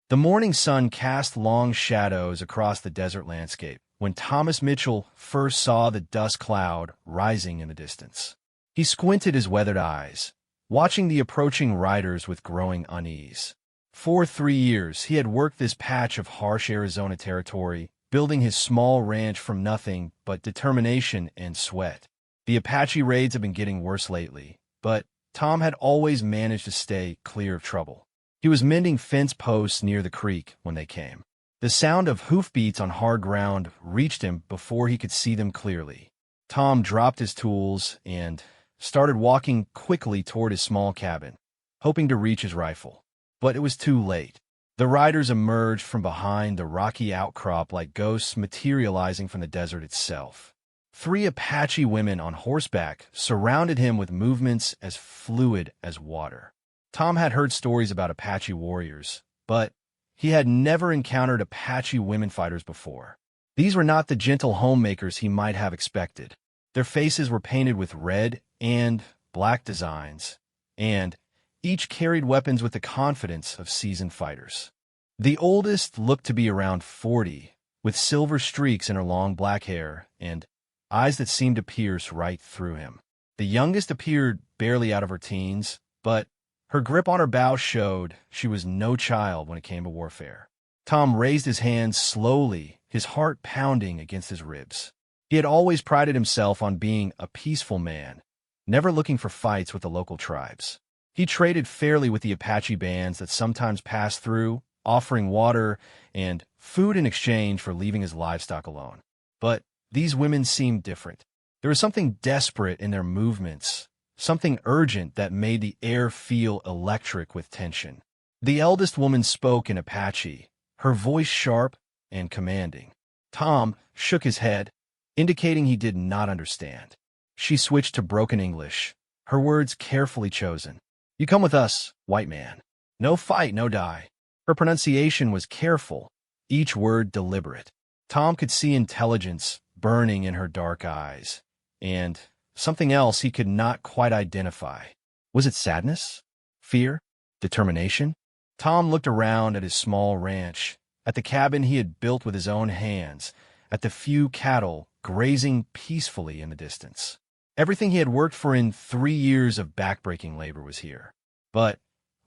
The morning sun cast long shadows across the desert landscape when Thomas Mitchell first saw the dust cloud rising in the distance. He squinted his weathered eyes, watching the approaching riders with growing unease. For 3 years, he had worked this patch of harsh Arizona territory, building his small ranch from nothing but determination and sweat. The Apache raids had been getting worse lately, but Tom had always managed to stay clear of trouble. He was mending fence posts near the creek when they came. The sound of hoofbeats on hard ground reached him before he could see them clearly. Tom dropped his tools and started walking quickly toward his small cabin, hoping to reach his rifle. But it was too late. The riders emerged from behind the rocky outcrop like ghosts materializing from the desert itself. 3 Apache women on horseback surrounded him with movements as fluid as water. Tom had heard stories about Apache warriors, but he had never encountered Apache women fighters before. These were not the gentle homemakers he might have expected. Their faces were painted with red and black designs, and each carried weapons with the confidence of seasoned fighters. The oldest looked to be around 40, with silver streaks in her long black hair and eyes that seemed to pierce right through him. The youngest appeared barely out of her teens, but her grip on her bow showed she was no child when it came to warfare. Tom raised his hands slowly, his heart pounding against his ribs. He had always prided himself on being a peaceful man, never looking for fights with the local tribes. He traded fairly with the Apache bands that sometimes passed through, offering water and food in exchange for leaving his livestock alone. But these women seemed different. There was something desperate in their movements, something urgent that made the air feel electric with tension. The eldest woman spoke in Apache, her voice sharp and commanding. Tom shook his head, indicating he did not understand. She switched to broken English, her words carefully chosen. "You come with us, white man. No fight, no die." Her pronunciation was careful, each word deliberate. Tom could see intelligence burning in her dark eyes, and something else he could not quite identify. Was it sadness? Fear? Determination? Tom looked around at his small ranch, at the cabin he had built with his own hands, at the few cattle grazing peacefully in the distance. Everything he had worked for in 3 years of backbreaking labor was here. But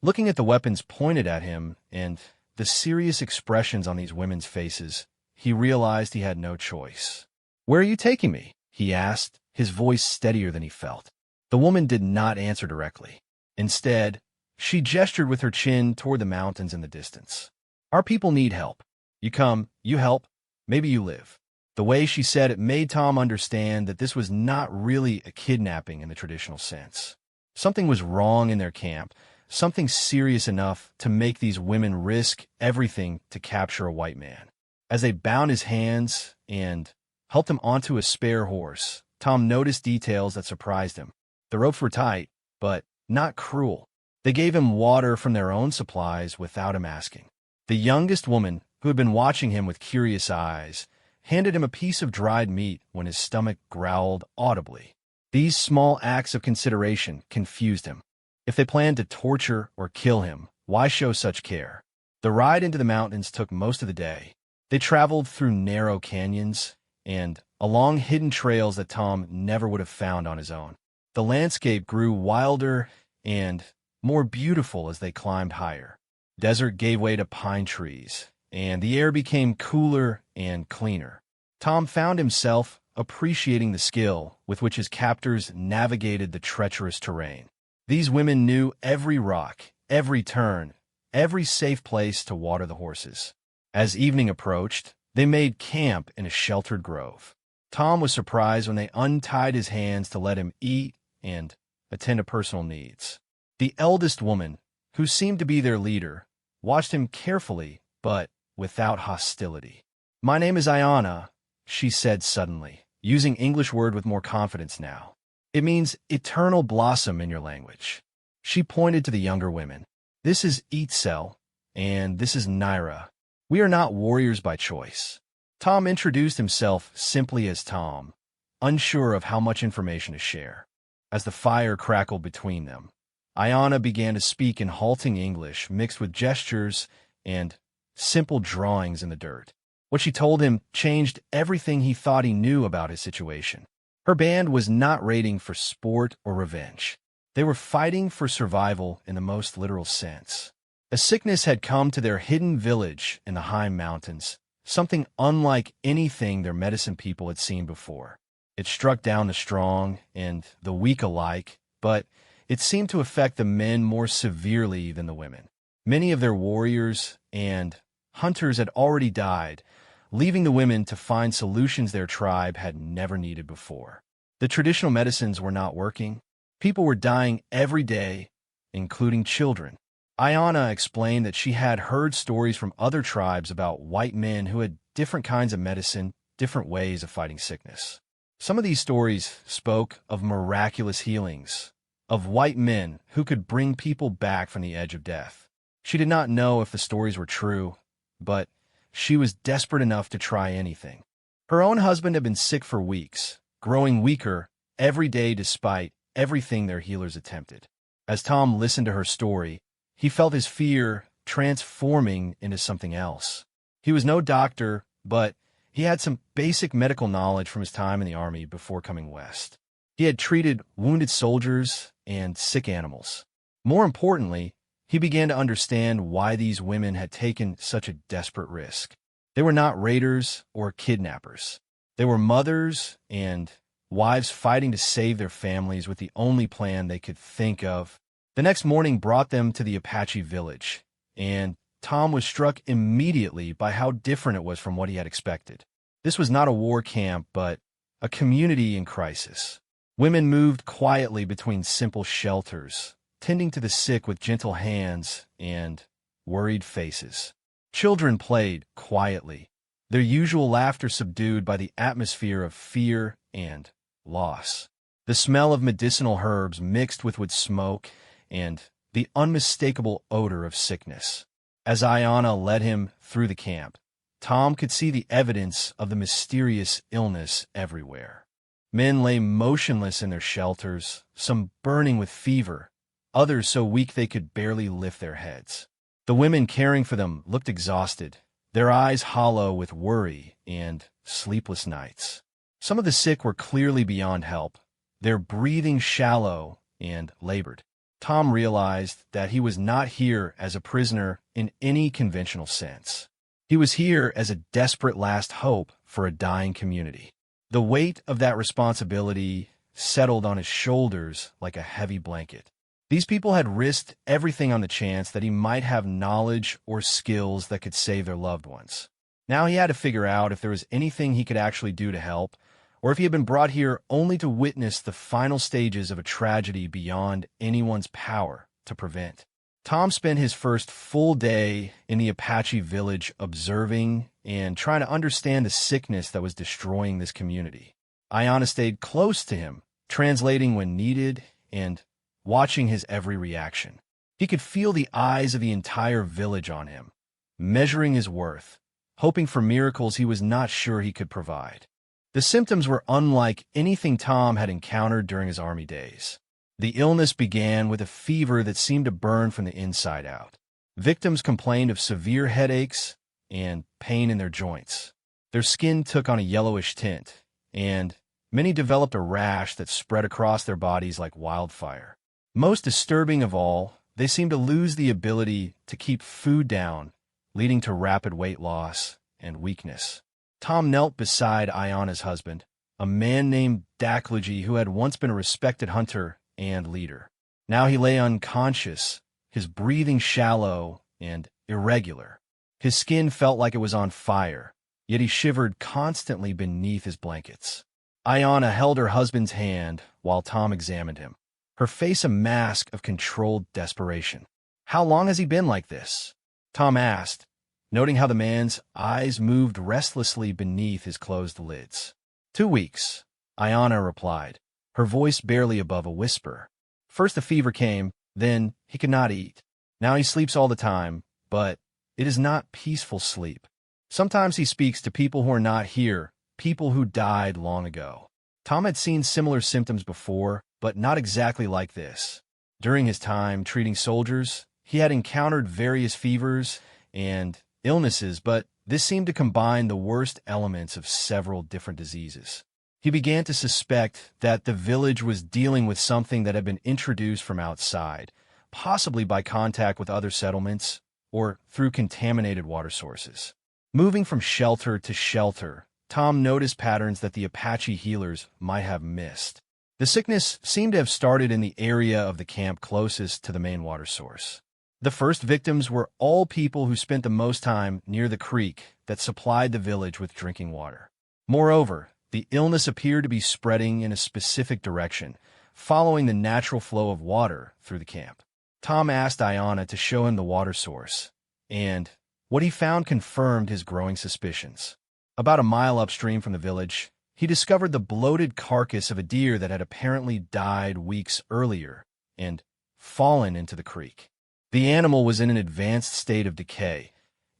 looking at the weapons pointed at him and the serious expressions on these women's faces, he realized he had no choice. "Where are you taking me?" he asked, his voice steadier than he felt. The woman did not answer directly. Instead, she gestured with her chin toward the mountains in the distance. "Our people need help. You come, you help, maybe you live." The way she said it made Tom understand that this was not really a kidnapping in the traditional sense. Something was wrong in their camp, something serious enough to make these women risk everything to capture a white man. As they bound his hands and helped him onto a spare horse, Tom noticed details that surprised him. The ropes were tight, but not cruel. They gave him water from their own supplies without him asking. The youngest woman, who had been watching him with curious eyes, handed him a piece of dried meat when his stomach growled audibly. These small acts of consideration confused him. If they planned to torture or kill him, why show such care? The ride into the mountains took most of the day. They traveled through narrow canyons and along hidden trails that Tom never would have found on his own. The landscape grew wilder and more beautiful as they climbed higher. Desert gave way to pine trees, and the air became cooler and cleaner. Tom found himself appreciating the skill with which his captors navigated the treacherous terrain. These women knew every rock, every turn, every safe place to water the horses. As evening approached, they made camp in a sheltered grove. Tom was surprised when they untied his hands to let him eat and attend to personal needs. The eldest woman, who seemed to be their leader, watched him carefully but without hostility. "My name is Ayana," she said suddenly, using English word with more confidence now. "It means eternal blossom in your language." She pointed to the younger women. "This is Itzel, and this is Naira. We are not warriors by choice." Tom introduced himself simply as Tom, unsure of how much information to share. As the fire crackled between them, Ayana began to speak in halting English mixed with gestures and simple drawings in the dirt. What she told him changed everything he thought he knew about his situation. Her band was not raiding for sport or revenge. They were fighting for survival in the most literal sense. A sickness had come to their hidden village in the high mountains, something unlike anything their medicine people had seen before. It struck down the strong and the weak alike, but it seemed to affect the men more severely than the women. Many of their warriors and hunters had already died, leaving the women to find solutions their tribe had never needed before. The traditional medicines were not working. People were dying every day, including children. Ayana explained that she had heard stories from other tribes about white men who had different kinds of medicine, different ways of fighting sickness. Some of these stories spoke of miraculous healings, of white men who could bring people back from the edge of death. She did not know if the stories were true, but she was desperate enough to try anything. Her own husband had been sick for weeks, growing weaker every day despite everything their healers attempted. As Tom listened to her story, he felt his fear transforming into something else. He was no doctor, but he had some basic medical knowledge from his time in the army before coming west. He had treated wounded soldiers and sick animals. More importantly, he began to understand why these women had taken such a desperate risk. They were not raiders or kidnappers. They were mothers and wives fighting to save their families with the only plan they could think of. The next morning brought them to the Apache village, and Tom was struck immediately by how different it was from what he had expected. This was not a war camp, but a community in crisis. Women moved quietly between simple shelters, tending to the sick with gentle hands and worried faces. Children played quietly, their usual laughter subdued by the atmosphere of fear and loss. The smell of medicinal herbs mixed with wood smoke and the unmistakable odor of sickness. As Ayana led him through the camp, Tom could see the evidence of the mysterious illness everywhere. Men lay motionless in their shelters, some burning with fever, others so weak they could barely lift their heads. The women caring for them looked exhausted, their eyes hollow with worry and sleepless nights. Some of the sick were clearly beyond help, their breathing shallow and labored. Tom realized that he was not here as a prisoner in any conventional sense. He was here as a desperate last hope for a dying community. The weight of that responsibility settled on his shoulders like a heavy blanket. These people had risked everything on the chance that he might have knowledge or skills that could save their loved ones. Now he had to figure out if there was anything he could actually do to help, or if he had been brought here only to witness the final stages of a tragedy beyond anyone's power to prevent. Tom spent his first full day in the Apache village observing and trying to understand the sickness that was destroying this community. Ayana stayed close to him, translating when needed and watching his every reaction. He could feel the eyes of the entire village on him, measuring his worth, hoping for miracles he was not sure he could provide. The symptoms were unlike anything Tom had encountered during his army days. The illness began with a fever that seemed to burn from the inside out. Victims complained of severe headaches and pain in their joints. Their skin took on a yellowish tint, and many developed a rash that spread across their bodies like wildfire. Most disturbing of all, they seemed to lose the ability to keep food down, leading to rapid weight loss and weakness. Tom knelt beside Ayana's husband, a man named Daklogy who had once been a respected hunter and leader. Now he lay unconscious, his breathing shallow and irregular. His skin felt like it was on fire, yet he shivered constantly beneath his blankets. Ayana held her husband's hand while Tom examined him, her face a mask of controlled desperation. "How long has he been like this?" Tom asked, noting how the man's eyes moved restlessly beneath his closed lids. 2 weeks, Ayana replied, her voice barely above a whisper. "First the fever came, then he could not eat. Now he sleeps all the time, but it is not peaceful sleep. Sometimes he speaks to people who are not here, people who died long ago." Tom had seen similar symptoms before, but not exactly like this. During his time treating soldiers, he had encountered various fevers and illnesses, but this seemed to combine the worst elements of several different diseases. He began to suspect that the village was dealing with something that had been introduced from outside, possibly by contact with other settlements or through contaminated water sources. Moving from shelter to shelter, Tom noticed patterns that the Apache healers might have missed. The sickness seemed to have started in the area of the camp closest to the main water source. The first victims were all people who spent the most time near the creek that supplied the village with drinking water. Moreover, the illness appeared to be spreading in a specific direction, following the natural flow of water through the camp. Tom asked Ayanna to show him the water source, and what he found confirmed his growing suspicions. About a mile upstream from the village, he discovered the bloated carcass of a deer that had apparently died weeks earlier and fallen into the creek. The animal was in an advanced state of decay,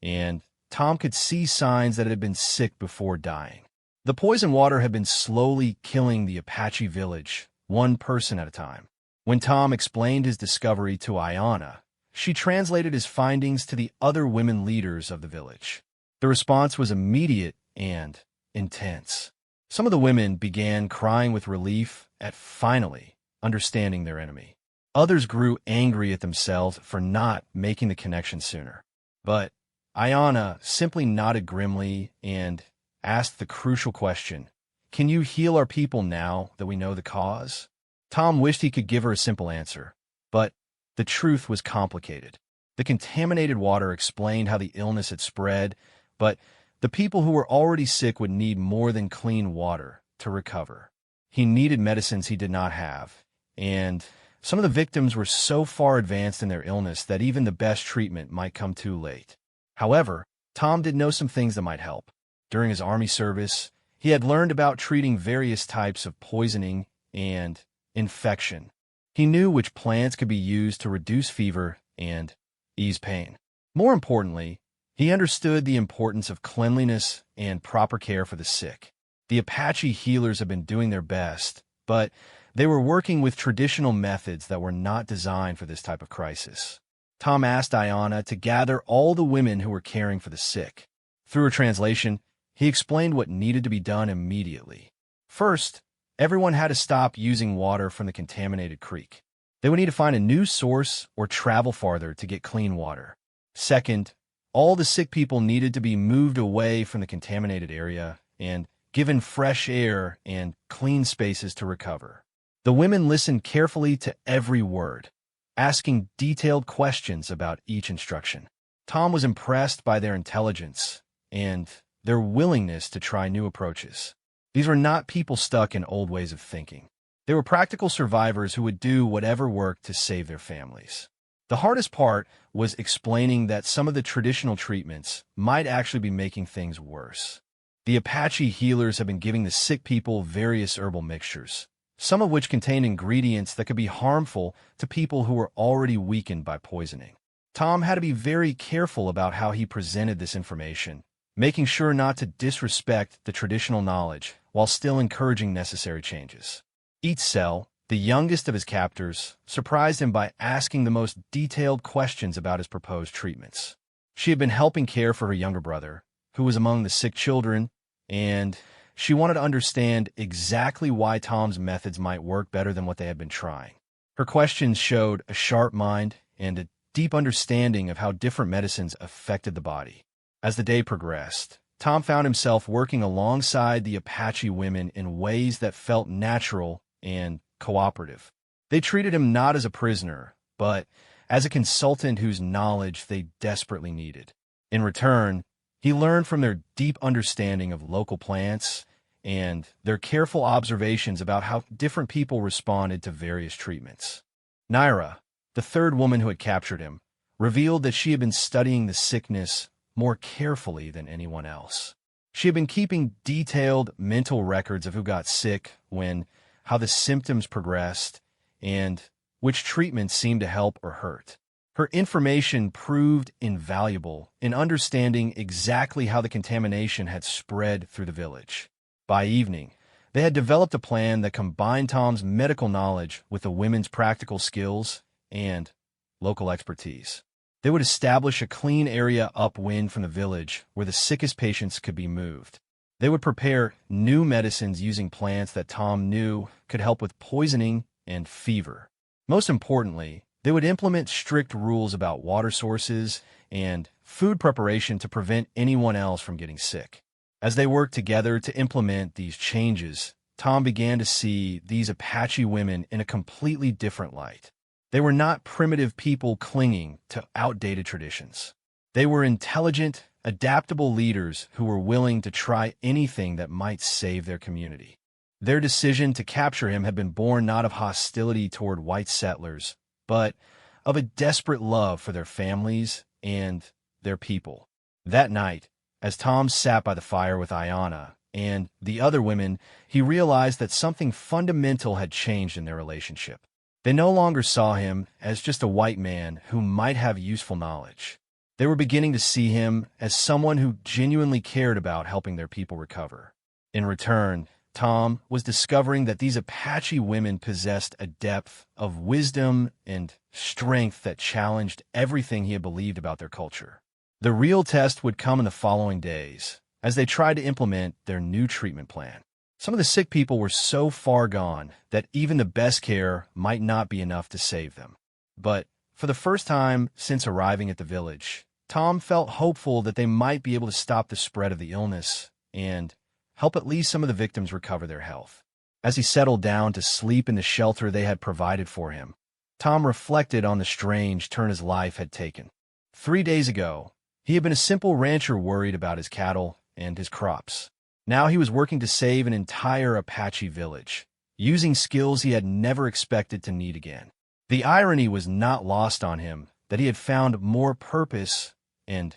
and Tom could see signs that it had been sick before dying. The poison water had been slowly killing the Apache village, one person at a time. When Tom explained his discovery to Ayanna, she translated his findings to the other women leaders of the village. The response was immediate and intense. Some of the women began crying with relief at finally understanding their enemy. Others grew angry at themselves for not making the connection sooner. But Ayanna simply nodded grimly and asked the crucial question, "Can you heal our people now that we know the cause?" Tom wished he could give her a simple answer, but the truth was complicated. The contaminated water explained how the illness had spread, but the people who were already sick would need more than clean water to recover. He needed medicines he did not have, and some of the victims were so far advanced in their illness that even the best treatment might come too late. However, Tom did know some things that might help. During his army service, he had learned about treating various types of poisoning and infection. He knew which plants could be used to reduce fever and ease pain. More importantly, he understood the importance of cleanliness and proper care for the sick. The Apache healers had been doing their best, but they were working with traditional methods that were not designed for this type of crisis. Tom asked Ayanna to gather all the women who were caring for the sick. Through a translation, he explained what needed to be done immediately. First, everyone had to stop using water from the contaminated creek. They would need to find a new source or travel farther to get clean water. Second, all the sick people needed to be moved away from the contaminated area and given fresh air and clean spaces to recover. The women listened carefully to every word, asking detailed questions about each instruction. Tom was impressed by their intelligence and their willingness to try new approaches. These were not people stuck in old ways of thinking. They were practical survivors who would do whatever worked to save their families. The hardest part was explaining that some of the traditional treatments might actually be making things worse. The Apache healers had been giving the sick people various herbal mixtures, some of which contained ingredients that could be harmful to people who were already weakened by poisoning. Tom had to be very careful about how he presented this information, making sure not to disrespect the traditional knowledge while still encouraging necessary changes. Each cell, the youngest of his captors, surprised him by asking the most detailed questions about his proposed treatments. She had been helping care for her younger brother, who was among the sick children, and she wanted to understand exactly why Tom's methods might work better than what they had been trying. Her questions showed a sharp mind and a deep understanding of how different medicines affected the body. As the day progressed, Tom found himself working alongside the Apache women in ways that felt natural and cooperative. They treated him not as a prisoner, but as a consultant whose knowledge they desperately needed. In return, he learned from their deep understanding of local plants and their careful observations about how different people responded to various treatments. Naira, the third woman who had captured him, revealed that she had been studying the sickness more carefully than anyone else. She had been keeping detailed mental records of who got sick when, how the symptoms progressed, and which treatments seemed to help or hurt. Her information proved invaluable in understanding exactly how the contamination had spread through the village. By evening, they had developed a plan that combined Tom's medical knowledge with the women's practical skills and local expertise. They would establish a clean area upwind from the village where the sickest patients could be moved. They would prepare new medicines using plants that Tom knew could help with poisoning and fever. Most importantly, they would implement strict rules about water sources and food preparation to prevent anyone else from getting sick. As they worked together to implement these changes, Tom began to see these Apache women in a completely different light. They were not primitive people clinging to outdated traditions. They were intelligent, adaptable leaders who were willing to try anything that might save their community. Their decision to capture him had been born not of hostility toward white settlers, but of a desperate love for their families and their people. That night, as Tom sat by the fire with Ayanna and the other women, he realized that something fundamental had changed in their relationship. They no longer saw him as just a white man who might have useful knowledge. They were beginning to see him as someone who genuinely cared about helping their people recover. In return, Tom was discovering that these Apache women possessed a depth of wisdom and strength that challenged everything he had believed about their culture. The real test would come in the following days, as they tried to implement their new treatment plan. Some of the sick people were so far gone that even the best care might not be enough to save them. But for the first time since arriving at the village, Tom felt hopeful that they might be able to stop the spread of the illness and help at least some of the victims recover their health. As he settled down to sleep in the shelter they had provided for him, Tom reflected on the strange turn his life had taken. 3 days ago, he had been a simple rancher worried about his cattle and his crops. Now he was working to save an entire Apache village, using skills he had never expected to need again. The irony was not lost on him that he had found more purpose and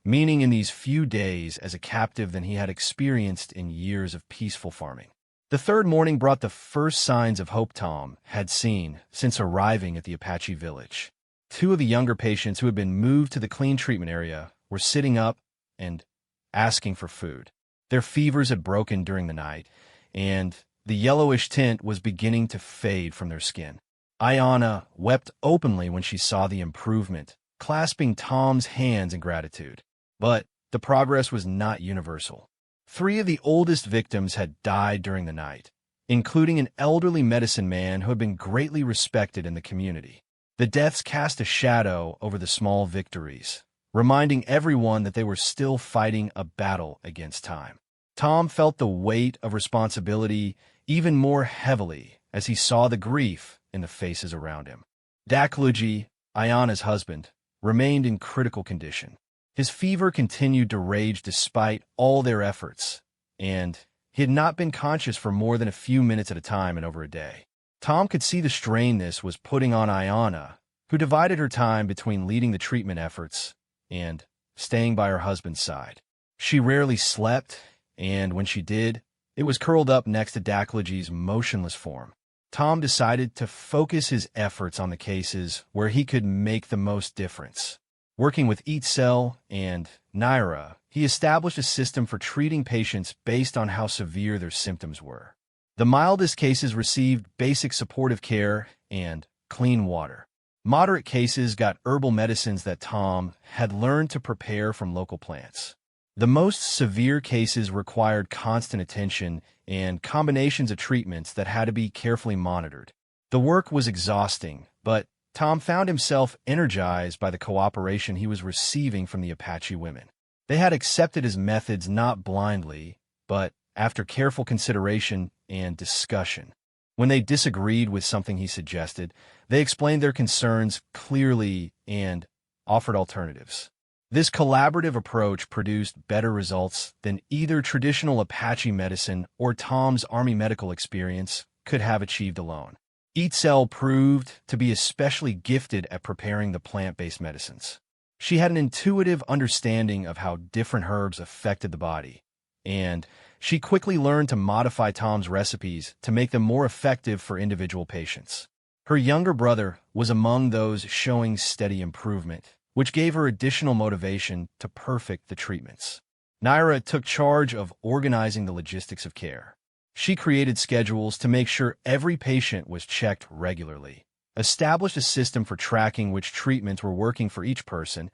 meaning in these few days as a captive than he had experienced in years of peaceful farming. The third morning brought the first signs of hope Tom had seen since arriving at the Apache village. 2 of the younger patients who had been moved to the clean treatment area were sitting up and asking for food. Their fevers had broken during the night, and the yellowish tint was beginning to fade from their skin. Ayanna wept openly when she saw the improvement, clasping Tom's hands in gratitude. But the progress was not universal. 3 of the oldest victims had died during the night, including an elderly medicine man who had been greatly respected in the community. The deaths cast a shadow over the small victories, reminding everyone that they were still fighting a battle against time. Tom felt the weight of responsibility even more heavily as he saw the grief in the faces around him. Dakluji, Ayanna's husband, remained in critical condition. His fever continued to rage despite all their efforts, and he had not been conscious for more than a few minutes at a time in over a day. Tom could see the strain this was putting on Ayanna, who divided her time between leading the treatment efforts and staying by her husband's side. She rarely slept, and when she did, it was curled up next to Dakluji's motionless form. Tom decided to focus his efforts on the cases where he could make the most difference. Working with Itzel and Naira, he established a system for treating patients based on how severe their symptoms were. The mildest cases received basic supportive care and clean water. Moderate cases got herbal medicines that Tom had learned to prepare from local plants. The most severe cases required constant attention and combinations of treatments that had to be carefully monitored. The work was exhausting, but Tom found himself energized by the cooperation he was receiving from the Apache women. They had accepted his methods not blindly, but after careful consideration and discussion. When they disagreed with something he suggested, they explained their concerns clearly and offered alternatives. This collaborative approach produced better results than either traditional Apache medicine or Tom's Army medical experience could have achieved alone. Itzel proved to be especially gifted at preparing the plant-based medicines. She had an intuitive understanding of how different herbs affected the body, and she quickly learned to modify Tom's recipes to make them more effective for individual patients. Her younger brother was among those showing steady improvement, which gave her additional motivation to perfect the treatments. Naira took charge of organizing the logistics of care. She created schedules to make sure every patient was checked regularly, established a system for tracking which treatments were working for each person,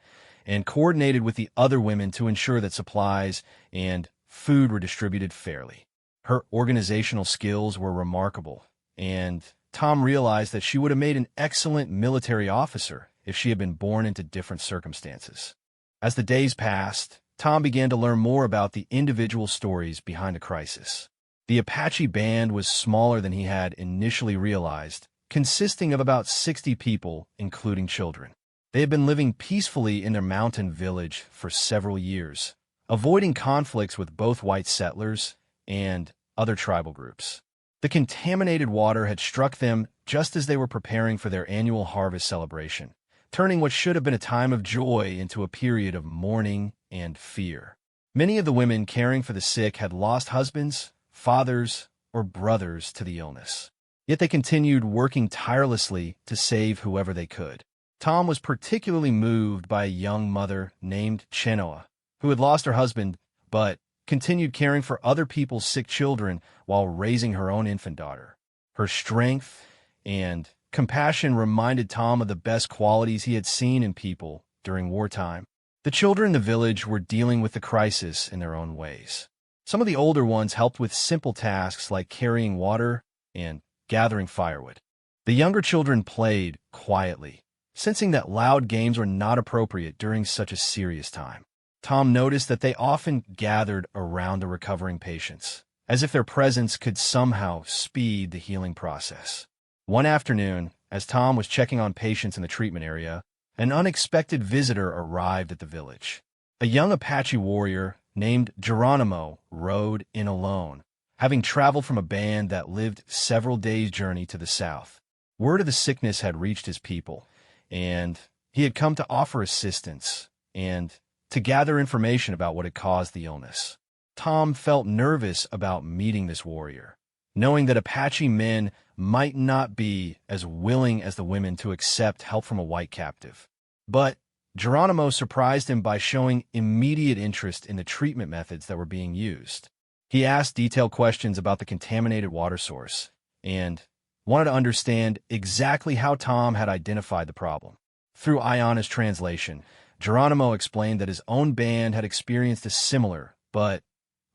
and coordinated with the other women to ensure that supplies and food were distributed fairly. Her organizational skills were remarkable, and Tom realized that she would have made an excellent military officer if she had been born into different circumstances. As the days passed, Tom began to learn more about the individual stories behind the crisis. The Apache band was smaller than he had initially realized, consisting of about 60 people, including children. They had been living peacefully in their mountain village for several years, avoiding conflicts with both white settlers and other tribal groups. The contaminated water had struck them just as they were preparing for their annual harvest celebration, turning what should have been a time of joy into a period of mourning and fear. Many of the women caring for the sick had lost husbands, fathers, or brothers to the illness. Yet they continued working tirelessly to save whoever they could. Tom was particularly moved by a young mother named Chenoa, who had lost her husband but continued caring for other people's sick children while raising her own infant daughter. Her strength and compassion reminded Tom of the best qualities he had seen in people during wartime. The children in the village were dealing with the crisis in their own ways. Some of the older ones helped with simple tasks like carrying water and gathering firewood. The younger children played quietly, sensing that loud games were not appropriate during such a serious time. Tom noticed that they often gathered around the recovering patients, as if their presence could somehow speed the healing process. One afternoon, as Tom was checking on patients in the treatment area, an unexpected visitor arrived at the village. A young Apache warrior named Geronimo rode in alone, having traveled from a band that lived several days' journey to the south. Word of the sickness had reached his people, and he had come to offer assistance and to gather information about what had caused the illness. Tom felt nervous about meeting this warrior, knowing that Apache men might not be as willing as the women to accept help from a white captive. But Geronimo surprised him by showing immediate interest in the treatment methods that were being used. He asked detailed questions about the contaminated water source and wanted to understand exactly how Tom had identified the problem. Through Ayana's translation, Geronimo explained that his own band had experienced a similar, but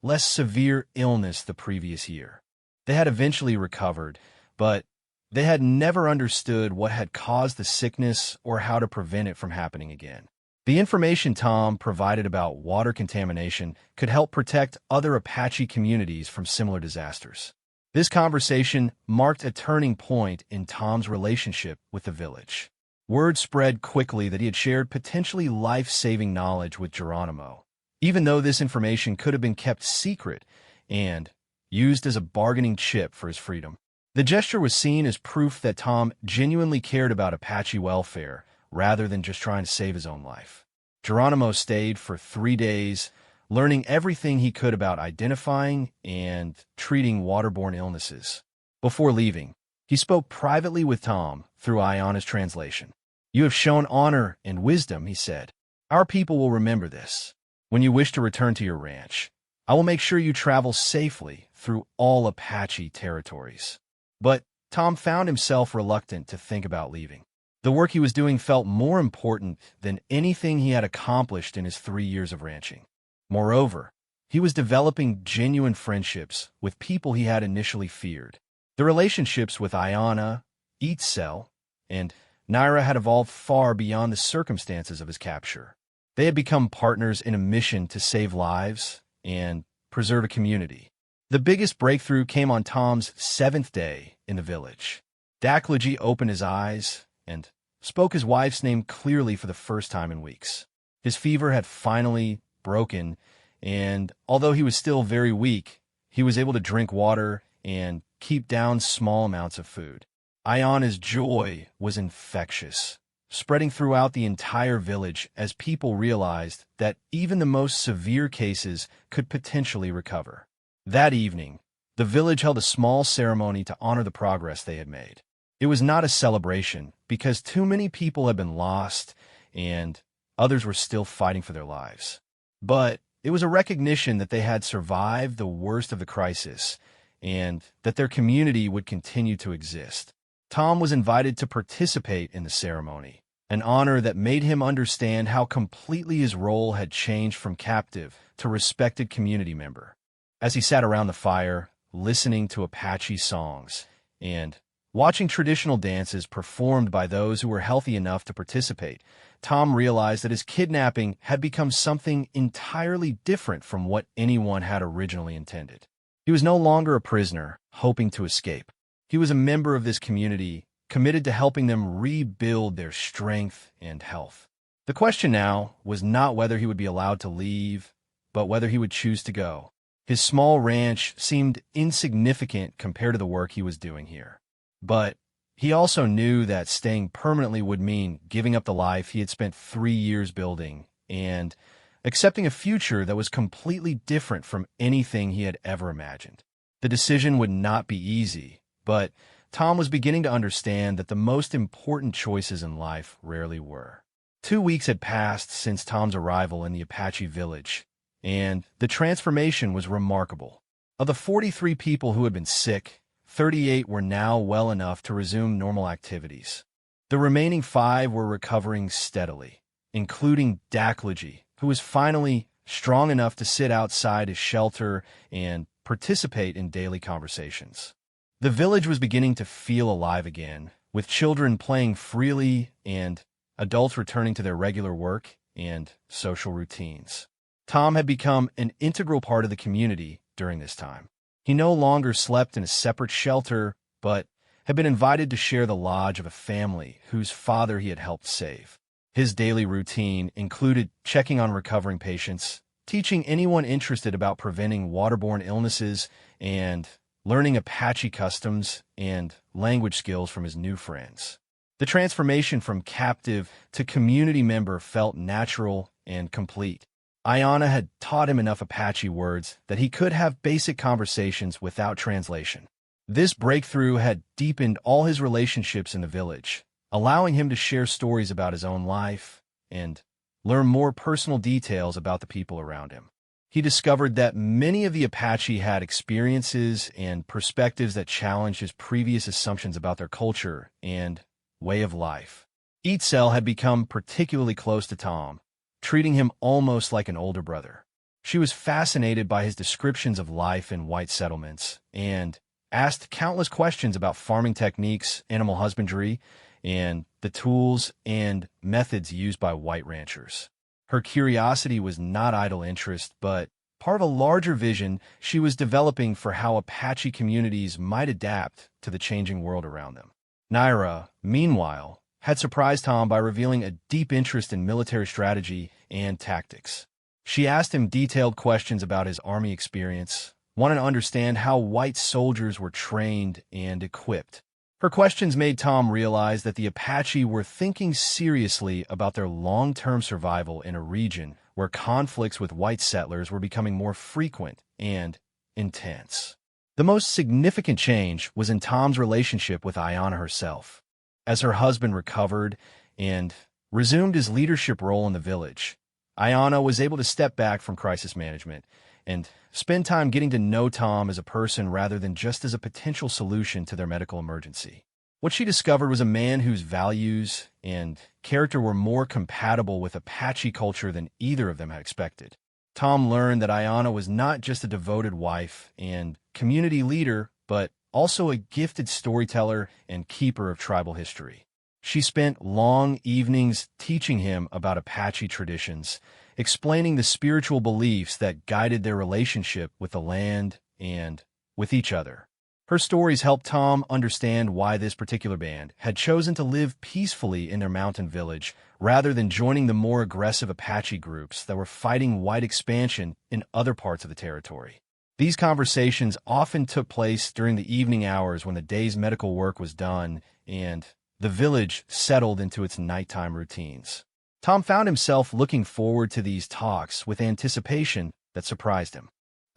less severe illness the previous year. They had eventually recovered, but they had never understood what had caused the sickness or how to prevent it from happening again. The information Tom provided about water contamination could help protect other Apache communities from similar disasters. This conversation marked a turning point in Tom's relationship with the village. Word spread quickly that he had shared potentially life-saving knowledge with Geronimo, even though this information could have been kept secret and used as a bargaining chip for his freedom. The gesture was seen as proof that Tom genuinely cared about Apache welfare rather than just trying to save his own life. Geronimo stayed for 3 days, learning everything he could about identifying and treating waterborne illnesses. Before leaving, he spoke privately with Tom through Ayana's translation. "You have shown honor and wisdom," he said. "Our people will remember this. When you wish to return to your ranch, I will make sure you travel safely through all Apache territories." But Tom found himself reluctant to think about leaving. The work he was doing felt more important than anything he had accomplished in his 3 years of ranching. Moreover, he was developing genuine friendships with people he had initially feared. The relationships with Ayana, Itzel, and Naira had evolved far beyond the circumstances of his capture. They had become partners in a mission to save lives and preserve a community. The biggest breakthrough came on Tom's 7th day in the village. Dakloji opened his eyes and spoke his wife's name clearly for the first time in weeks. His fever had finally broken, and although he was still very weak, he was able to drink water and keep down small amounts of food. Ayana's joy was infectious, spreading throughout the entire village as people realized that even the most severe cases could potentially recover. That evening, the village held a small ceremony to honor the progress they had made. It was not a celebration because too many people had been lost and others were still fighting for their lives. But it was a recognition that they had survived the worst of the crisis and that their community would continue to exist. Tom was invited to participate in the ceremony, an honor that made him understand how completely his role had changed from captive to respected community member. As he sat around the fire, listening to Apache songs and watching traditional dances performed by those who were healthy enough to participate, Tom realized that his kidnapping had become something entirely different from what anyone had originally intended. He was no longer a prisoner, hoping to escape. He was a member of this community, committed to helping them rebuild their strength and health. The question now was not whether he would be allowed to leave, but whether he would choose to go. His small ranch seemed insignificant compared to the work he was doing here. But he also knew that staying permanently would mean giving up the life he had spent 3 years building and accepting a future that was completely different from anything he had ever imagined. The decision would not be easy, but Tom was beginning to understand that the most important choices in life rarely were. 2 weeks had passed since Tom's arrival in the Apache village, and the transformation was remarkable. Of the 43 people who had been sick, 38 were now well enough to resume normal activities. The remaining 5 were recovering steadily, including Daklogy, who was finally strong enough to sit outside his shelter and participate in daily conversations. The village was beginning to feel alive again, with children playing freely and adults returning to their regular work and social routines. Tom had become an integral part of the community during this time. He no longer slept in a separate shelter, but had been invited to share the lodge of a family whose father he had helped save. His daily routine included checking on recovering patients, teaching anyone interested about preventing waterborne illnesses, and learning Apache customs and language skills from his new friends. The transformation from captive to community member felt natural and complete. Ayanna had taught him enough Apache words that he could have basic conversations without translation. This breakthrough had deepened all his relationships in the village, allowing him to share stories about his own life and learn more personal details about the people around him. He discovered that many of the Apache had experiences and perspectives that challenged his previous assumptions about their culture and way of life. Itzel had become particularly close to Tom, treating him almost like an older brother. She was fascinated by his descriptions of life in white settlements and asked countless questions about farming techniques, animal husbandry, and the tools and methods used by white ranchers. Her curiosity was not idle interest, but part of a larger vision she was developing for how Apache communities might adapt to the changing world around them. Naira, meanwhile, had surprised Tom by revealing a deep interest in military strategy and tactics. She asked him detailed questions about his army experience, wanting to understand how white soldiers were trained and equipped. Her questions made Tom realize that the Apache were thinking seriously about their long-term survival in a region where conflicts with white settlers were becoming more frequent and intense. The most significant change was in Tom's relationship with Ayanna herself. As her husband recovered and resumed his leadership role in the village, Ayanna was able to step back from crisis management and spend time getting to know Tom as a person rather than just as a potential solution to their medical emergency. What she discovered was a man whose values and character were more compatible with Apache culture than either of them had expected. Tom learned that Ayanna was not just a devoted wife and community leader, but also a gifted storyteller and keeper of tribal history. She spent long evenings teaching him about Apache traditions, explaining the spiritual beliefs that guided their relationship with the land and with each other. Her stories helped Tom understand why this particular band had chosen to live peacefully in their mountain village rather than joining the more aggressive Apache groups that were fighting white expansion in other parts of the territory. These conversations often took place during the evening hours when the day's medical work was done and the village settled into its nighttime routines. Tom found himself looking forward to these talks with anticipation that surprised him.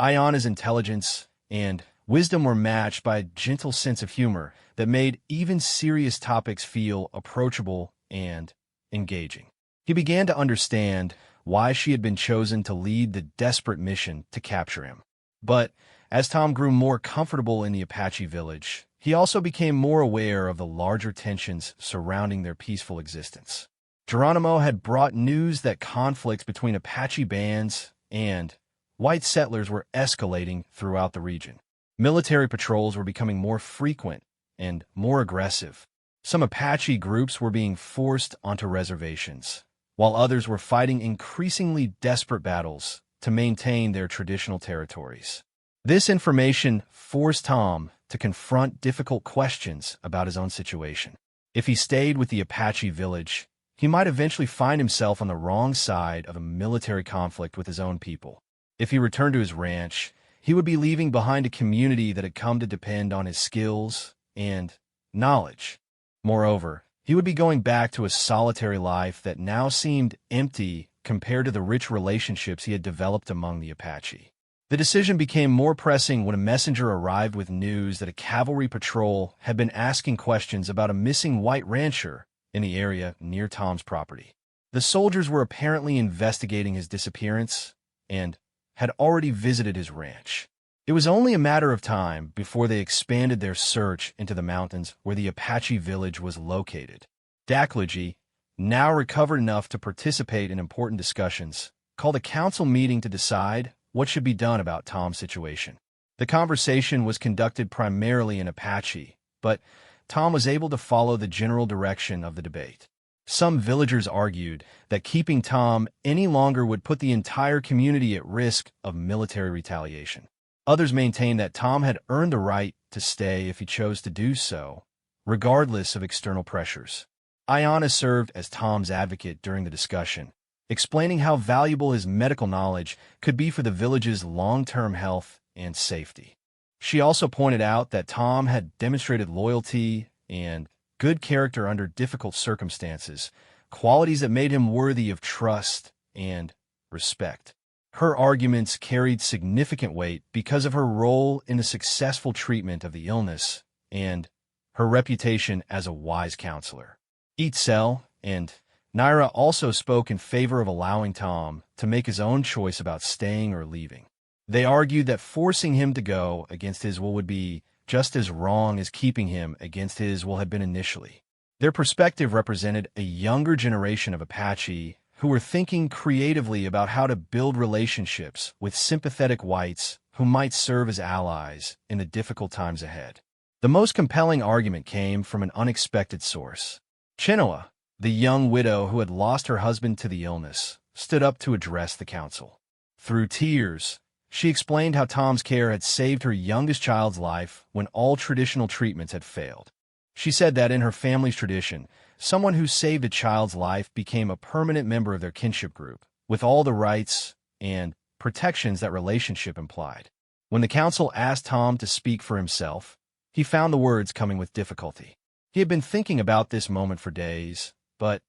Ayanna's intelligence and wisdom were matched by a gentle sense of humor that made even serious topics feel approachable and engaging. He began to understand why she had been chosen to lead the desperate mission to capture him. But as Tom grew more comfortable in the Apache village, he also became more aware of the larger tensions surrounding their peaceful existence. Geronimo had brought news that conflicts between Apache bands and white settlers were escalating throughout the region. Military patrols were becoming more frequent and more aggressive. Some Apache groups were being forced onto reservations, while others were fighting increasingly desperate battles to maintain their traditional territories. This information forced Tom to confront difficult questions about his own situation. If he stayed with the Apache village, he might eventually find himself on the wrong side of a military conflict with his own people. If he returned to his ranch, he would be leaving behind a community that had come to depend on his skills and knowledge. Moreover, he would be going back to a solitary life that now seemed empty compared to the rich relationships he had developed among the Apache. The decision became more pressing when a messenger arrived with news that a cavalry patrol had been asking questions about a missing white rancher in the area near Tom's property. The soldiers were apparently investigating his disappearance and had already visited his ranch. It was only a matter of time before they expanded their search into the mountains where the Apache village was located. Daklogy, now recovered enough to participate in important discussions, called a council meeting to decide what should be done about Tom's situation. The conversation was conducted primarily in Apache, but Tom was able to follow the general direction of the debate. Some villagers argued that keeping Tom any longer would put the entire community at risk of military retaliation. Others maintained that Tom had earned the right to stay if he chose to do so, regardless of external pressures. Ayanna served as Tom's advocate during the discussion, explaining how valuable his medical knowledge could be for the village's long-term health and safety. She also pointed out that Tom had demonstrated loyalty and good character under difficult circumstances, qualities that made him worthy of trust and respect. Her arguments carried significant weight because of her role in the successful treatment of the illness and her reputation as a wise counselor. Itzel and Naira also spoke in favor of allowing Tom to make his own choice about staying or leaving. They argued that forcing him to go against his will would be just as wrong as keeping him against his will had been initially. Their perspective represented a younger generation of Apache who were thinking creatively about how to build relationships with sympathetic whites who might serve as allies in the difficult times ahead. The most compelling argument came from an unexpected source. Chenoa, the young widow who had lost her husband to the illness, stood up to address the council. Through tears, she explained how Tom's care had saved her youngest child's life when all traditional treatments had failed. She said that in her family's tradition, someone who saved a child's life became a permanent member of their kinship group, with all the rights and protections that relationship implied. When the council asked Tom to speak for himself, he found the words coming with difficulty. He had been thinking about this moment for days, but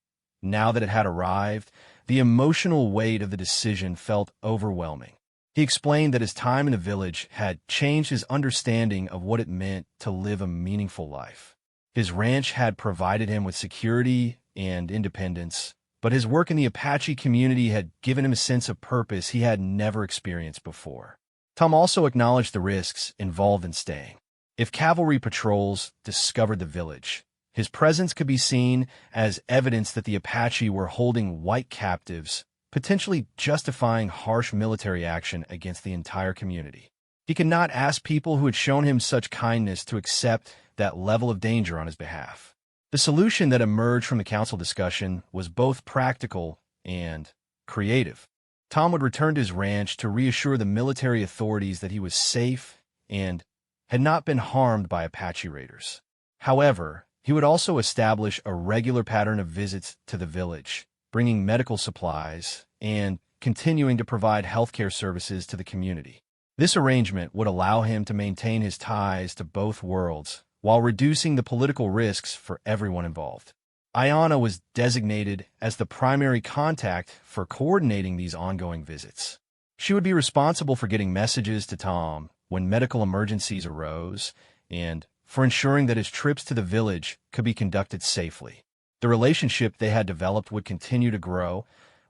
now that it had arrived, the emotional weight of the decision felt overwhelming. He explained that his time in the village had changed his understanding of what it meant to live a meaningful life. His ranch had provided him with security and independence, but his work in the Apache community had given him a sense of purpose he had never experienced before. Tom also acknowledged the risks involved in staying. If cavalry patrols discovered the village, his presence could be seen as evidence that the Apache were holding white captives, potentially justifying harsh military action against the entire community. He could not ask people who had shown him such kindness to accept that level of danger on his behalf. The solution that emerged from the council discussion was both practical and creative. Tom would return to his ranch to reassure the military authorities that he was safe and had not been harmed by Apache raiders. However, he would also establish a regular pattern of visits to the village, bringing medical supplies and continuing to provide healthcare services to the community. This arrangement would allow him to maintain his ties to both worlds while reducing the political risks for everyone involved. Ayanna was designated as the primary contact for coordinating these ongoing visits. She would be responsible for getting messages to Tom when medical emergencies arose and for ensuring that his trips to the village could be conducted safely. The relationship they had developed would continue to grow,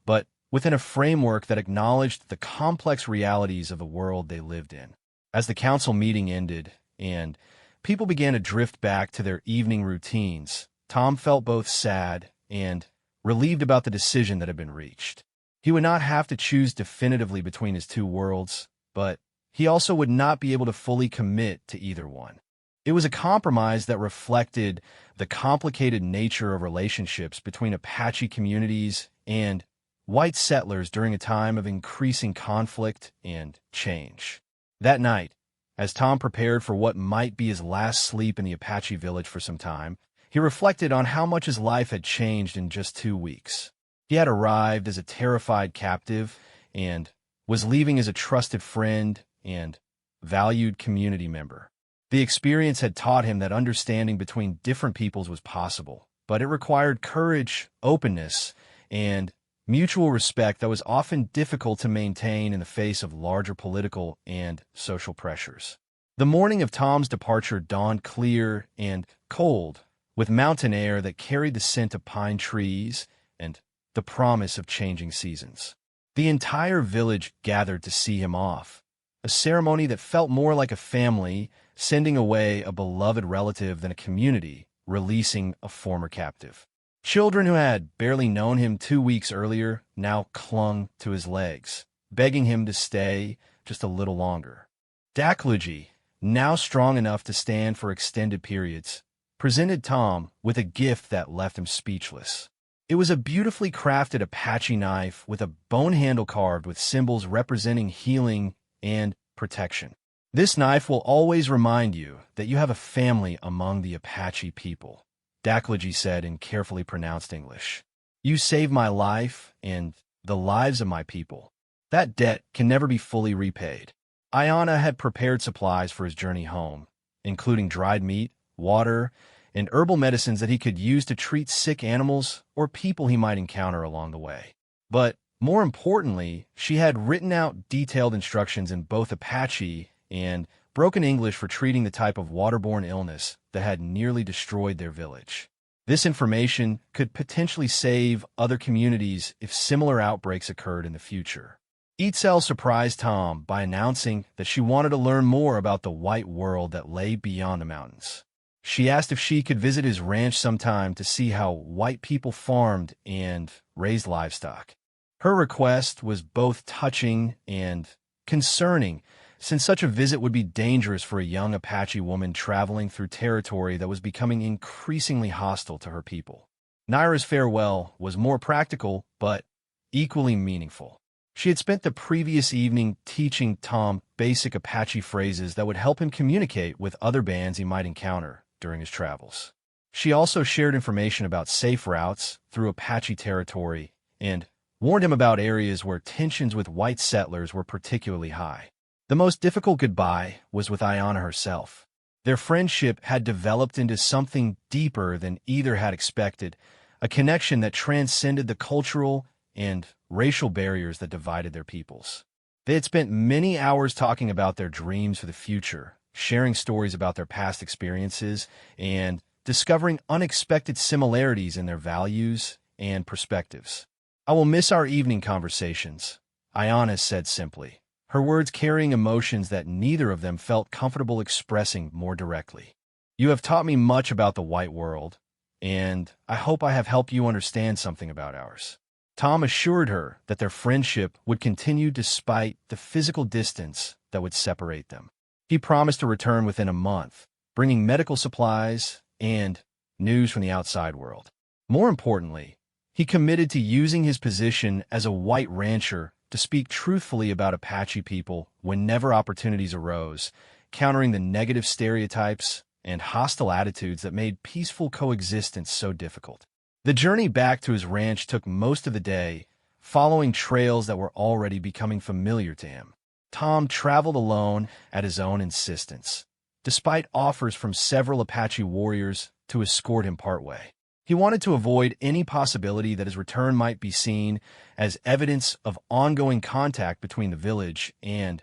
but within a framework that acknowledged the complex realities of the world they lived in. As the council meeting ended and people began to drift back to their evening routines, Tom felt both sad and relieved about the decision that had been reached. He would not have to choose definitively between his two worlds, but he also would not be able to fully commit to either one. It was a compromise that reflected the complicated nature of relationships between Apache communities and white settlers during a time of increasing conflict and change. That night, as Tom prepared for what might be his last sleep in the Apache village for some time, he reflected on how much his life had changed in just 2 weeks. He had arrived as a terrified captive and was leaving as a trusted friend and valued community member. The experience had taught him that understanding between different peoples was possible, but it required courage, openness, and mutual respect that was often difficult to maintain in the face of larger political and social pressures. The morning of Tom's departure dawned clear and cold, with mountain air that carried the scent of pine trees and the promise of changing seasons. The entire village gathered to see him off, a ceremony that felt more like a family sending away a beloved relative than a community releasing a former captive. Children who had barely known him 2 weeks earlier now clung to his legs, begging him to stay just a little longer. Dakluji, now strong enough to stand for extended periods, presented Tom with a gift that left him speechless. It was a beautifully crafted Apache knife with a bone handle carved with symbols representing healing and protection. This knife will always remind you that you have a family among the Apache people, Dakluji said in carefully pronounced English. You saved my life and the lives of my people. That debt can never be fully repaid. Ayana had prepared supplies for his journey home, including dried meat, water, and herbal medicines that he could use to treat sick animals or people he might encounter along the way. But more importantly, she had written out detailed instructions in both Apache and broken English for treating the type of waterborne illness that had nearly destroyed their village. This information could potentially save other communities if similar outbreaks occurred in the future. Itzel surprised Tom by announcing that she wanted to learn more about the white world that lay beyond the mountains. She asked if she could visit his ranch sometime to see how white people farmed and raised livestock. Her request was both touching and concerning, since such a visit would be dangerous for a young Apache woman traveling through territory that was becoming increasingly hostile to her people. Naira's farewell was more practical, but equally meaningful. She had spent the previous evening teaching Tom basic Apache phrases that would help him communicate with other bands he might encounter during his travels. She also shared information about safe routes through Apache territory and warned him about areas where tensions with white settlers were particularly high. The most difficult goodbye was with Ayana herself. Their friendship had developed into something deeper than either had expected, a connection that transcended the cultural and racial barriers that divided their peoples. They had spent many hours talking about their dreams for the future, sharing stories about their past experiences, and discovering unexpected similarities in their values and perspectives. "I will miss our evening conversations," Ayana said simply, her words carrying emotions that neither of them felt comfortable expressing more directly. "You have taught me much about the white world, and I hope I have helped you understand something about ours." Tom assured her that their friendship would continue despite the physical distance that would separate them. He promised to return within a month, bringing medical supplies and news from the outside world. More importantly, he committed to using his position as a white rancher to speak truthfully about Apache people whenever opportunities arose, countering the negative stereotypes and hostile attitudes that made peaceful coexistence so difficult. The journey back to his ranch took most of the day, following trails that were already becoming familiar to him. Tom traveled alone at his own insistence, despite offers from several Apache warriors to escort him partway. He wanted to avoid any possibility that his return might be seen as evidence of ongoing contact between the village and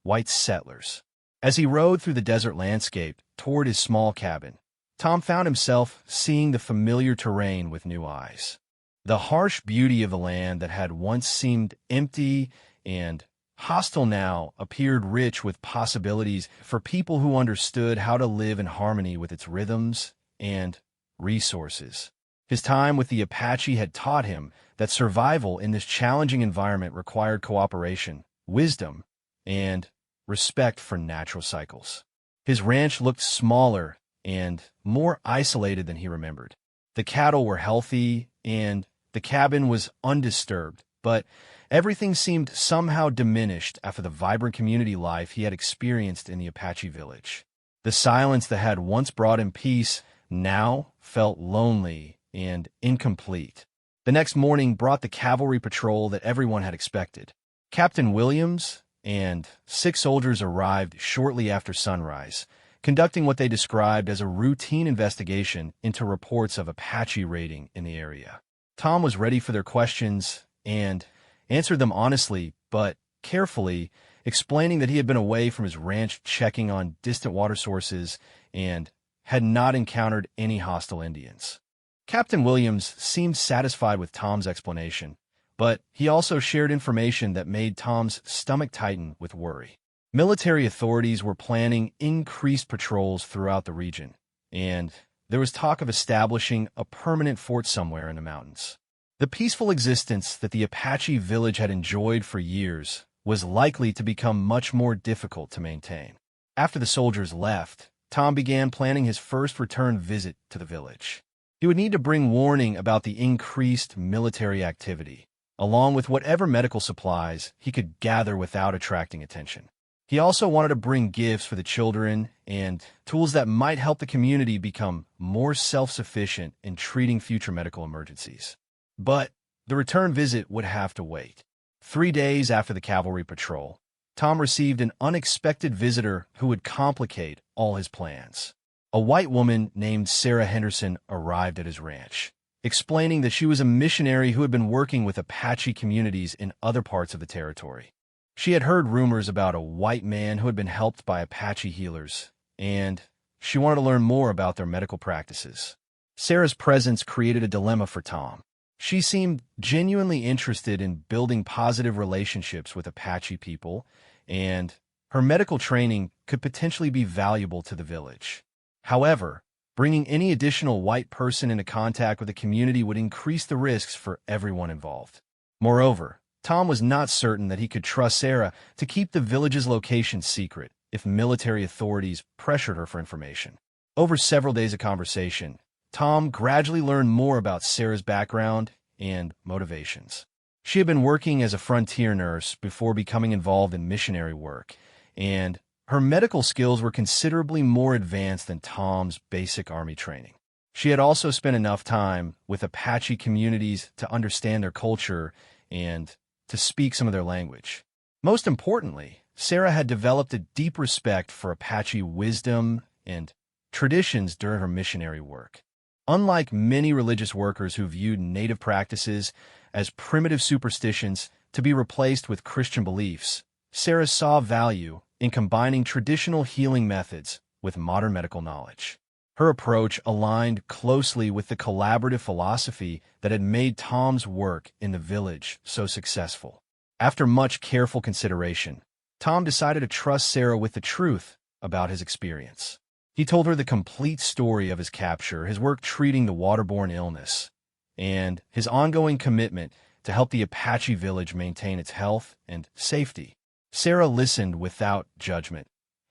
white settlers. As he rode through the desert landscape toward his small cabin, Tom found himself seeing the familiar terrain with new eyes. The harsh beauty of the land that had once seemed empty and hostile now, appeared rich with possibilities for people who understood how to live in harmony with its rhythms and resources. His time with the Apache had taught him that survival in this challenging environment required cooperation, wisdom, and respect for natural cycles. His ranch looked smaller and more isolated than he remembered. The cattle were healthy, and the cabin was undisturbed, but everything seemed somehow diminished after the vibrant community life he had experienced in the Apache village. The silence that had once brought him peace now felt lonely and incomplete. The next morning brought the cavalry patrol that everyone had expected. Captain Williams and 6 soldiers arrived shortly after sunrise, conducting what they described as a routine investigation into reports of Apache raiding in the area. Tom was ready for their questions and answered them honestly but carefully, explaining that he had been away from his ranch checking on distant water sources and had not encountered any hostile Indians. Captain Williams seemed satisfied with Tom's explanation, but he also shared information that made Tom's stomach tighten with worry. Military authorities were planning increased patrols throughout the region, and there was talk of establishing a permanent fort somewhere in the mountains. The peaceful existence that the Apache village had enjoyed for years was likely to become much more difficult to maintain. After the soldiers left, Tom began planning his first return visit to the village. He would need to bring warning about the increased military activity, along with whatever medical supplies he could gather without attracting attention. He also wanted to bring gifts for the children and tools that might help the community become more self-sufficient in treating future medical emergencies. But the return visit would have to wait. 3 days after the cavalry patrol, Tom received an unexpected visitor who would complicate all his plans. A white woman named Sarah Henderson arrived at his ranch, explaining that she was a missionary who had been working with Apache communities in other parts of the territory. She had heard rumors about a white man who had been helped by Apache healers, and she wanted to learn more about their medical practices. Sarah's presence created a dilemma for Tom. She seemed genuinely interested in building positive relationships with Apache people, and her medical training could potentially be valuable to the village. However, bringing any additional white person into contact with the community would increase the risks for everyone involved. Moreover, Tom was not certain that he could trust Sarah to keep the village's location secret if military authorities pressured her for information. Over several days of conversation, Tom gradually learned more about Sarah's background and motivations. She had been working as a frontier nurse before becoming involved in missionary work, and her medical skills were considerably more advanced than Tom's basic army training. She had also spent enough time with Apache communities to understand their culture and to speak some of their language. Most importantly, Sarah had developed a deep respect for Apache wisdom and traditions during her missionary work. Unlike many religious workers who viewed native practices as primitive superstitions to be replaced with Christian beliefs, Sarah saw value in combining traditional healing methods with modern medical knowledge. Her approach aligned closely with the collaborative philosophy that had made Tom's work in the village so successful. After much careful consideration, Tom decided to trust Sarah with the truth about his experience. He told her the complete story of his capture, his work treating the waterborne illness, and his ongoing commitment to help the Apache village maintain its health and safety. Sarah listened without judgment,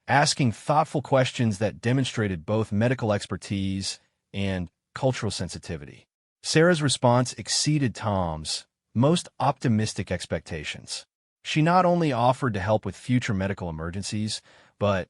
asking thoughtful questions that demonstrated both medical expertise and cultural sensitivity. Sarah's response exceeded Tom's most optimistic expectations. She not only offered to help with future medical emergencies, but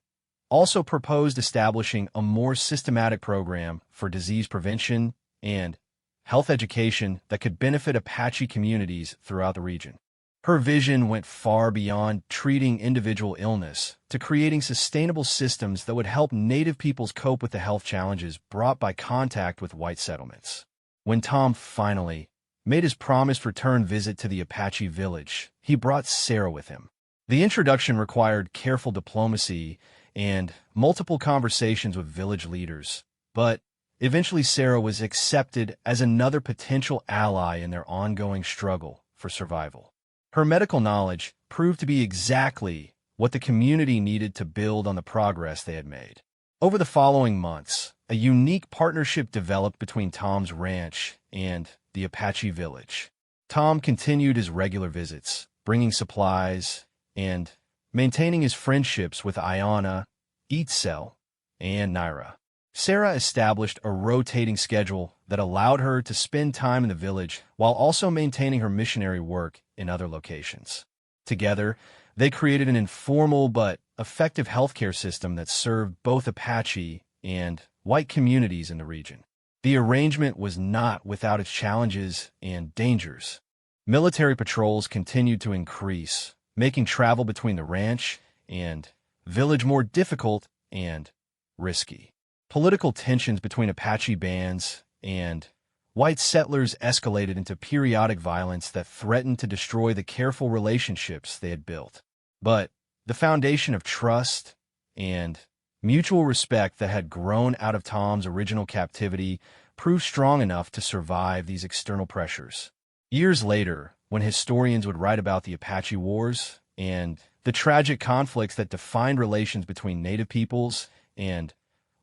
also proposed establishing a more systematic program for disease prevention and health education that could benefit Apache communities throughout the region. Her vision went far beyond treating individual illness to creating sustainable systems that would help Native peoples cope with the health challenges brought by contact with white settlements. When Tom finally made his promised return visit to the Apache village, he brought Sarah with him. The introduction required careful diplomacy and multiple conversations with village leaders, but eventually Sarah was accepted as another potential ally in their ongoing struggle for survival. Her medical knowledge, proved to be exactly what the community needed to build on the progress they had made. Over the following months, a unique partnership developed between Tom's ranch and the Apache village. Tom continued his regular visits, bringing supplies and maintaining his friendships with Ayana, Itzel, and Naira. Sarah established a rotating schedule that allowed her to spend time in the village while also maintaining her missionary work in other locations. Together, they created an informal but effective healthcare system that served both Apache and white communities in the region. The arrangement was not without its challenges and dangers. Military patrols continued to increase, making travel between the ranch and village more difficult and risky. Political tensions between Apache bands and white settlers escalated into periodic violence that threatened to destroy the careful relationships they had built. But the foundation of trust and mutual respect that had grown out of Tom's original captivity proved strong enough to survive these external pressures. Years later, when historians would write about the Apache Wars and the tragic conflicts that defined relations between native peoples and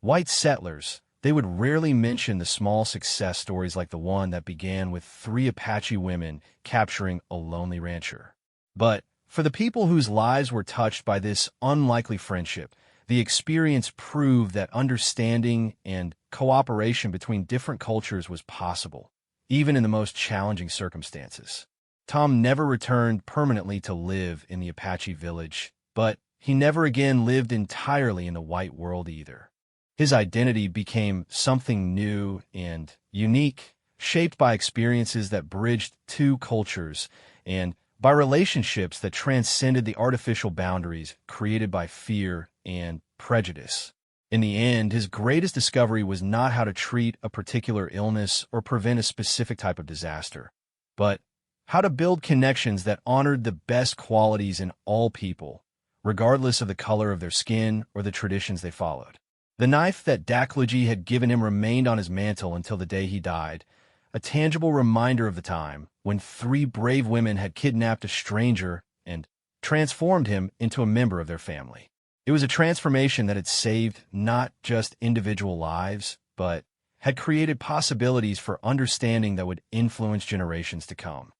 white settlers, they would rarely mention the small success stories like the one that began with 3 Apache women capturing a lonely rancher. But for the people whose lives were touched by this unlikely friendship, the experience proved that understanding and cooperation between different cultures was possible, even in the most challenging circumstances. Tom never returned permanently to live in the Apache village, but he never again lived entirely in the white world either. His identity became something new and unique, shaped by experiences that bridged 2 cultures and by relationships that transcended the artificial boundaries created by fear and prejudice. In the end, his greatest discovery was not how to treat a particular illness or prevent a specific type of disaster, but how to build connections that honored the best qualities in all people, regardless of the color of their skin or the traditions they followed. The knife that Dakloji had given him remained on his mantle until the day he died, a tangible reminder of the time when 3 brave women had kidnapped a stranger and transformed him into a member of their family. It was a transformation that had saved not just individual lives, but had created possibilities for understanding that would influence generations to come.